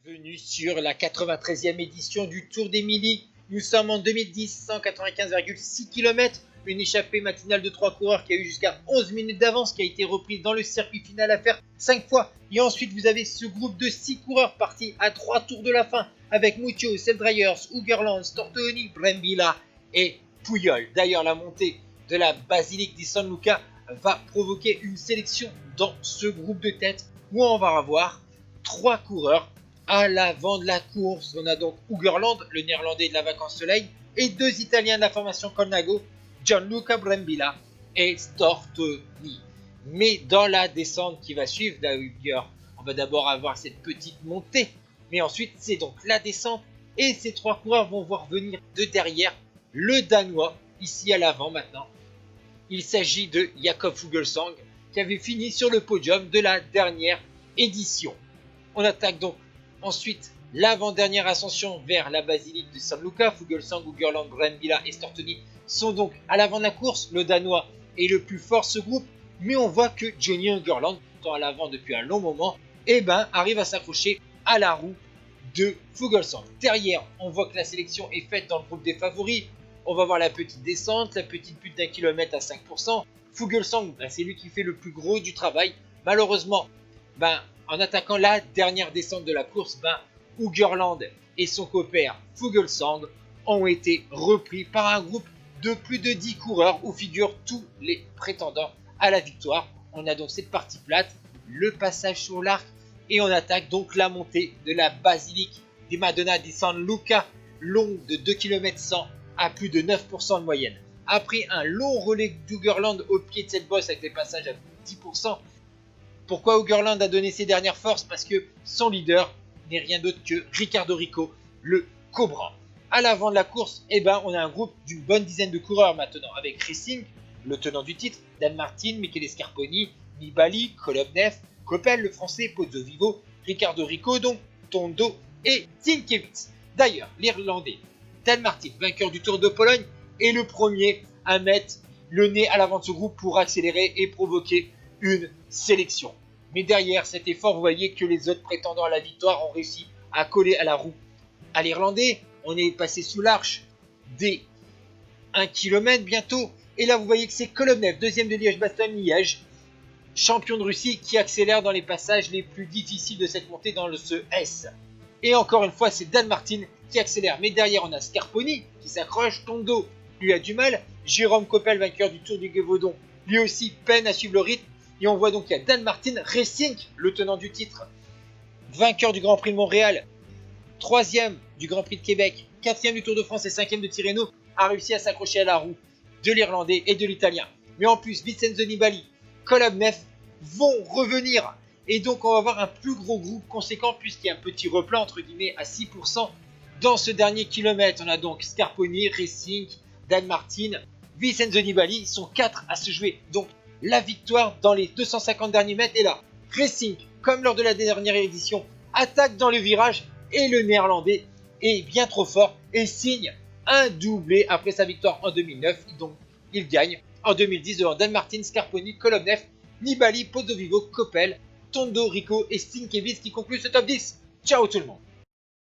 Bienvenue sur la 93e édition du Tour d'Émilie. Nous sommes en 2010, 195,6 km, une échappée matinale de 3 coureurs qui a eu jusqu'à 11 minutes d'avance, qui a été reprise dans le circuit final à faire 5 fois. Et ensuite, vous avez ce groupe de 6 coureurs partis à 3 tours de la fin, avec Muccio, Seldrayers, Ugerland, Stortoni, Brembilla et Pujol. D'ailleurs, la montée de la basilique di San Luca va provoquer une sélection dans ce groupe de tête où on va avoir 3 coureurs à l'avant de la course. On a donc Ugerland, le néerlandais de la Vacance Soleil, et 2 Italiens de la formation Colnago, Gianluca Brembilla et Stortoni. Mais dans la descente qui va suivre, d'ailleurs, on va d'abord avoir cette petite montée, mais ensuite c'est donc la descente, et ces 3 coureurs vont voir venir de derrière le Danois, ici à l'avant maintenant. Il s'agit de Jakob Fuglsang, qui avait fini sur le podium de la dernière édition. On attaque donc ensuite l'avant-dernière ascension vers la basilique de San Luca. Fuglsang, Ugerland, Brembilla et Stortoni sont donc à l'avant de la course. Le Danois est le plus fort ce groupe, mais on voit que Johnny Ugerland, étant à l'avant depuis un long moment, arrive à s'accrocher à la roue de Fuglsang. Derrière, on voit que la sélection est faite dans le groupe des favoris. On va voir la petite descente, la petite butte d'1 km à 5%. Fuglsang, c'est lui qui fait le plus gros du travail. Malheureusement, en attaquant la dernière descente de la course, Ugerland et son copain Fuglsang ont été repris par un groupe de plus de 10 coureurs où figurent tous les prétendants à la victoire. On a donc cette partie plate, le passage sur l'arc, et on attaque donc la montée de la basilique di Madonna di San Luca, longue de 2 km 100 à plus de 9% de moyenne. Après un long relais d'Ugerland au pied de cette bosse avec des passages à 10%, pourquoi Ugerland a donné ses dernières forces? Parce que son leader n'est rien d'autre que Riccardo Rico, le Cobra. À l'avant de la course, on a un groupe d'une bonne dizaine de coureurs maintenant, avec Racing, le tenant du titre, Dan Martin, Michele Scarponi, Nibali, Kolobnev, Coppel, le français, Pozzovivo, Riccardo Rico, donc Tondo et Sienkiewicz. D'ailleurs, l'Irlandais Dan Martin, vainqueur du Tour de Pologne, est le premier à mettre le nez à l'avant de ce groupe pour accélérer et provoquer une sélection. Mais derrière cet effort, vous voyez que les autres prétendants à la victoire ont réussi à coller à la roue à l'Irlandais. On est passé sous l'arche des 1 km bientôt. Et là, vous voyez que c'est Kolobnev, deuxième de Liège-Bastogne-Liège, champion de Russie, qui accélère dans les passages les plus difficiles de cette montée dans ce S. Et encore une fois, c'est Dan Martin qui accélère. Mais derrière, on a Scarponi qui s'accroche. Tondo, lui, a du mal. Jérôme Coppel, vainqueur du Tour du Gévaudan, lui aussi peine à suivre le rythme. Et on voit donc qu'il y a Dan Martin, Racing, le tenant du titre, vainqueur du Grand Prix de Montréal, 3e du Grand Prix de Québec, 4e du Tour de France et 5e de Tirreno, a réussi à s'accrocher à la roue de l'Irlandais et de l'Italien. Mais en plus, Vincenzo Nibali, Kolobnev vont revenir. Et donc on va avoir un plus gros groupe conséquent puisqu'il y a un petit replat entre guillemets à 6% dans ce dernier kilomètre. On a donc Scarponi, Racing, Dan Martin, Vincenzo Nibali, sont 4 à se jouer. Donc la victoire dans les 250 derniers mètres est là. Racing, comme lors de la dernière édition, attaque dans le virage et le néerlandais est bien trop fort et signe un doublé après sa victoire en 2009. Donc il gagne en 2010 devant Dan Martin, Scarponi, Kolobnev, Nibali, Pozzovivo, Coppel, Tondo, Rico et Sienkiewicz qui concluent ce top 10. Ciao tout le monde!